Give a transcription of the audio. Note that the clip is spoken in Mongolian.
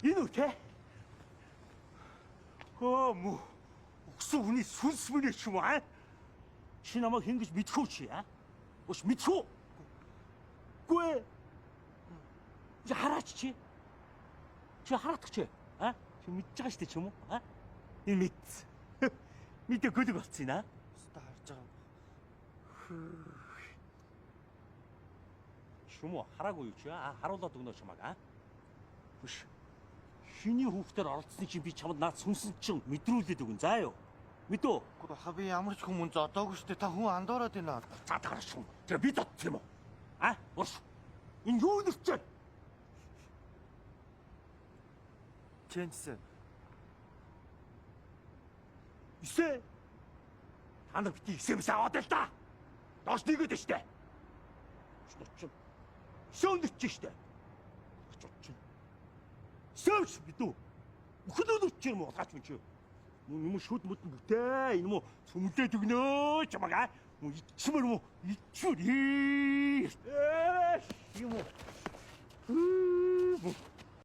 Энэ үү те? Муу өгсөн хүний сүнс мөнэ ч юм уу чи намайг хэн гэж мэдхүү чи Ус мэдхүү. Гүй. Чи хараач чи. Чи хараадах чи. Чи мэдж байгаа шүү дээ ч юм уу? Энэ мэд. Мэдээ гөлөг болцсон юм Өстө харж байгаа. Шүмүү хараагүй юу чи харуулаад өгнө чамайг Биш. Шиний хүүхдээр оролцсон чинь би чамд наад сүнсэн чинь мэдрүүлээд өгөн заа юу? Мэдөө. Ха би ямар ч хүмүүс одоогүй шүү дээ. Та хүн андуураад байна. За таарч юм. Тэр би дот юм уу? Урш. Энэ юу нэрчээ? Чэнсэн. Исэ. Та нар бити исэмс аваад л да. Доош нэгэд штэ. Шноч. Шөөндч штэ. Очооч. Сөөч бидүү. Өхлөөлөч юм уу гаач мч. Юм шүд мөдөн бүтээ. Энэ мө цөмлөөд өгнөө чамаа. Ичмэр мө ичүр.